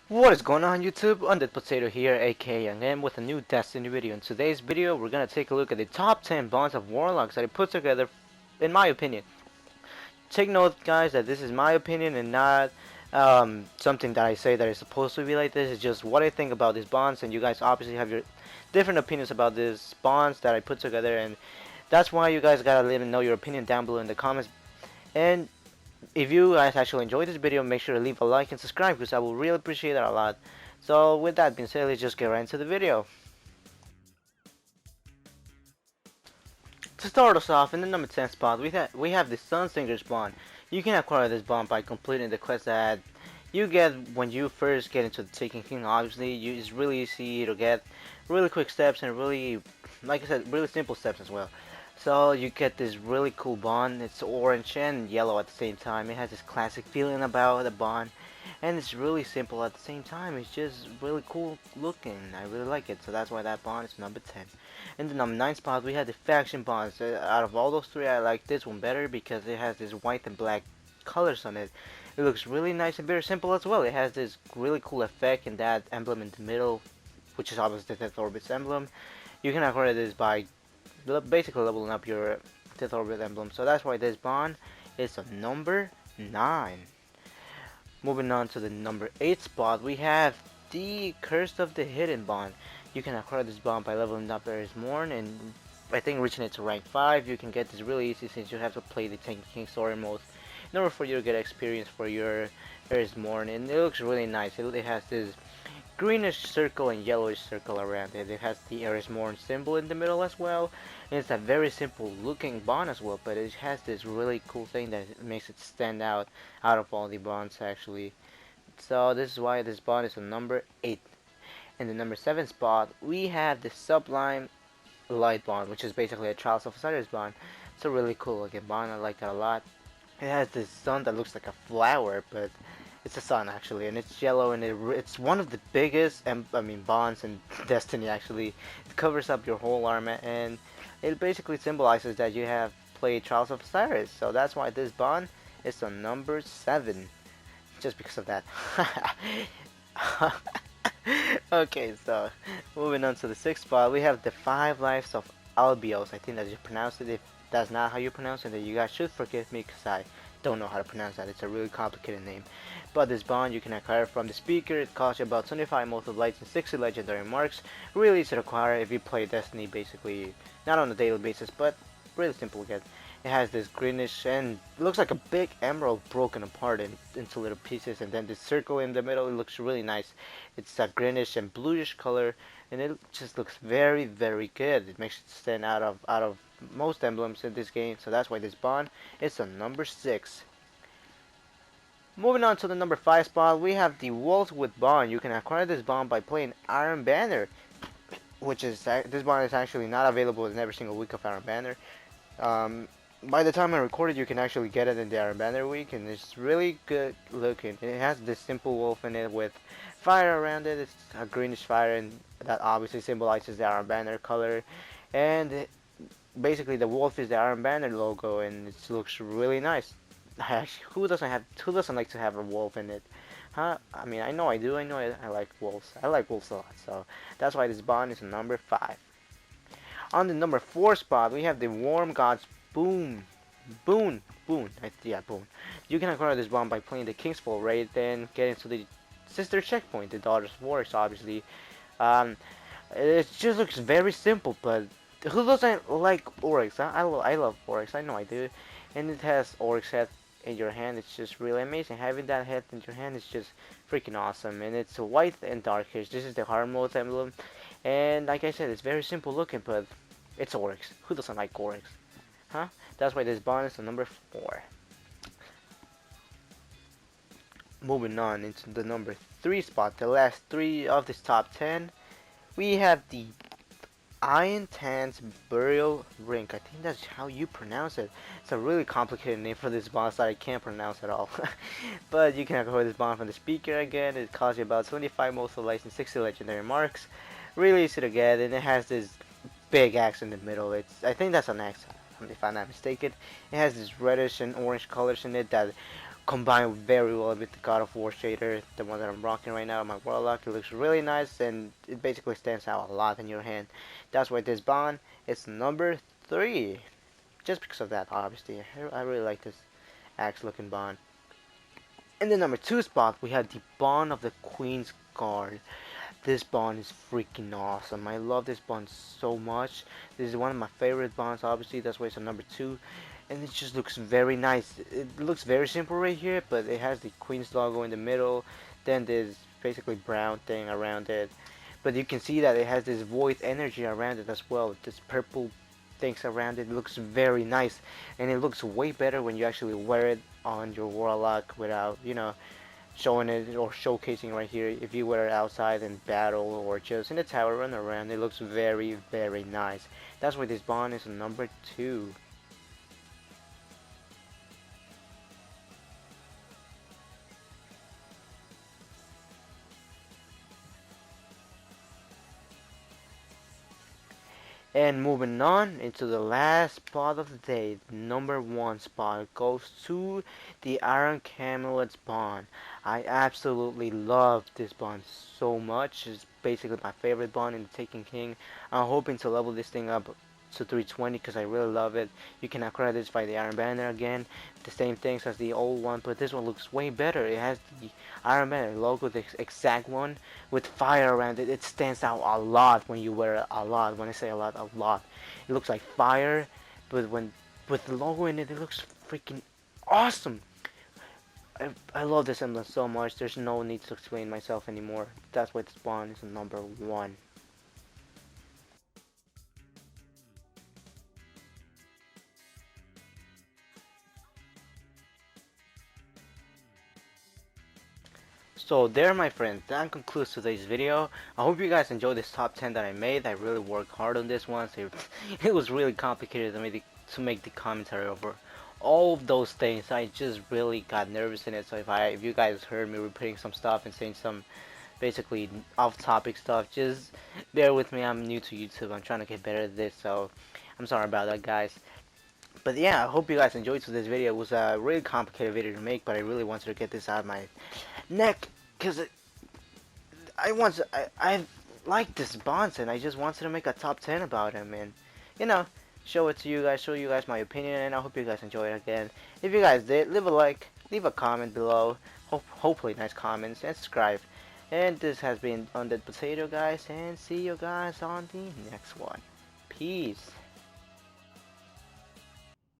What is going on YouTube? Undead Potato here, aka Young M, with a new Destiny video. In today's video, we're gonna take a look at the top 10 bonds of Warlocks that I put together, in my opinion. Take note, guys, that this is my opinion and not something that I say that is supposed to be like this. It's just what I think about these bonds, and you guys obviously have your different opinions about these bonds that I put together, and that's why you guys gotta let me know your opinion down below in the comments. And if you guys actually enjoyed this video, make sure to leave a like and subscribe because I will really appreciate that a lot. So with that being said, let's just get right into the video. To start us off, in the number 10 spot, we have the Sunsinger's Bond. You can acquire this bond by completing the quest that you get when you first get into the Taken King. Obviously, it's really easy to get, really quick steps, and really, like I said, really simple steps as well. So you get this really cool bond. It's orange and yellow at the same time. It has this classic feeling about the bond, and it's really simple at the same time. It's just really cool looking. I really like it, so that's why that bond is number 10. In the number 9 spot, we had the faction bonds. Out of all those three, I like this one better because it has this white and black colors on it. It looks really nice and very simple as well. It has this really cool effect in that emblem in the middle, which is obviously the Death Orbit's emblem. You can acquire this by basically leveling up your Death Orbit emblem. So that's why this bond is a number 9. Moving on to the number 8 spot, we have the Curse of the Hidden Bond. You can acquire this bond by leveling up Eris Morn, and I think reaching it to rank 5, you can get this really easy since you have to play the Taken King story mode in order for you to get experience for your Eris Morn, and it looks really nice. It has this greenish circle and yellowish circle around it. It has the Eris Morn symbol in the middle as well, and it's a very simple looking bond as well, but it has this really cool thing that makes it stand out of all the bonds actually. So this is why this bond is a number 8. In the number 7 spot, we have the Sublime Light Bond, which is basically a Trials of Osiris bond. It's a really cool looking bond. I like that a lot. It has this sun that looks like a flower, but it's a sun actually, and it's yellow, and it's one of the biggest bonds in Destiny actually. It covers up your whole armor, and it basically symbolizes that you have played Trials of Osiris. So that's why this bond is a number 7, just because of that. Okay, so moving on to the 6th spot, we have the 5 Lives of Albios. I think that you pronounce it. If that's not how you pronounce it, then you guys should forgive me because I don't know how to pronounce that. It's a really complicated name. But this bond you can acquire from the speaker. It costs you about 25 multiplies and 60 legendary marks. Really easy to acquire if you play Destiny, basically not on a daily basis, but really simple to get. It has this greenish and looks like a big emerald broken apart into little pieces, and then this circle in the middle. It looks really nice. It's a greenish and bluish color, and it just looks very, very good. It makes it stand out of most emblems in this game, so that's why this bond is a number 6. Moving on to the number 5 spot, we have the Wolfswood Bond. You can acquire this bond by playing Iron Banner, which is this bond is actually not available in every single week of Iron Banner. By the time I recorded, you can actually get it in the Iron Banner week, and it's really good looking. It has this simple wolf in it with fire around it. It's a greenish fire, and that obviously symbolizes the Iron Banner color. And basically, the wolf is the Iron Banner logo, and it looks really nice. Actually, who doesn't like to have a wolf in it? Huh? I mean, I know I do. I know I like wolves. I like wolves a lot, so that's why this bond is number 5. On the number 4 spot, we have the Warm Gods Boon. Boon. Yeah, Boon. You can acquire this bond by playing the Kingsfall raid, then get into the sister checkpoint, the Daughters of Oryx, obviously. Um, it just looks very simple, but who doesn't like Oryx? Huh? I love Oryx, I know I do. And it has Oryx head in your hand. It's just really amazing. Having that head in your hand is just freaking awesome. And it's white and darkish. This is the hard mode emblem. And like I said, it's very simple looking, but it's Oryx. Who doesn't like Oryx? Huh? That's why this bond is the number 4. Moving on into the number 3 spot, the last 3 of this top 10, we have the lan-tan's Burial Ring. I think that's how you pronounce it. It's a really complicated name for this bond that I can't pronounce at all. But you can acquire this bond from the speaker again. It costs you about 25 most lights and 60 legendary marks. Really easy to get, and it has this big axe in the middle. I think that's an axe, if I'm not mistaken. It has this reddish and orange colors in it that combined very well with the God of War shader, the one that I'm rocking right now on my Warlock. It looks really nice and it basically stands out a lot in your hand. That's why this Bond is number 3. Just because of that, obviously. I really like this axe looking Bond. In the number 2 spot, we have the Bond of the Queen's Guard. This Bond is freaking awesome. I love this Bond so much. This is one of my favorite Bonds, obviously. That's why it's a number 2. And it just looks very nice. It looks very simple right here, but it has the Queen's logo in the middle. Then there's basically brown thing around it. But you can see that it has this void energy around it as well. This purple things around it. It looks very nice. And it looks way better when you actually wear it on your Warlock without, you know, showing it or showcasing right here. If you wear it outside in battle or just in the tower run around, it looks very, very nice. That's why this Bond is number 2. And moving on into the last spot of the day, number 1 spot goes to the Iron Camelot's Bond. I absolutely love this Bond so much. It's basically my favorite Bond in the Taken King. I'm hoping to level this thing up to 320 because I really love it. You can upgrade this by the Iron Banner again. The same things as the old one, but this one looks way better. It has the Iron Banner logo, the exact one, with fire around it. It stands out a lot when you wear it a lot. When I say a lot, a lot. It looks like fire, but when with the logo in it, it looks freaking awesome. I love this emblem so much. There's no need to explain myself anymore. That's why this Bond is number 1. So there, my friends, that concludes today's video. I hope you guys enjoyed this top 10 that I made. I really worked hard on this one. So it was really complicated to make the commentary over all of those things. I just really got nervous in it. So if you guys heard me repeating some stuff and saying some basically off-topic stuff, just bear with me. I'm new to YouTube. I'm trying to get better at this, so I'm sorry about that, guys. But yeah, I hope you guys enjoyed today's video. It was a really complicated video to make, but I really wanted to get this out of my neck because I like this Bond and I just wanted to make a top 10 about him and you know show it to you guys, show you guys my opinion, and I hope you guys enjoy it again. If you guys did, leave a like, leave a comment below, hopefully nice comments, and subscribe. And this has been Undead Potato, guys, and see you guys on the next one. Peace.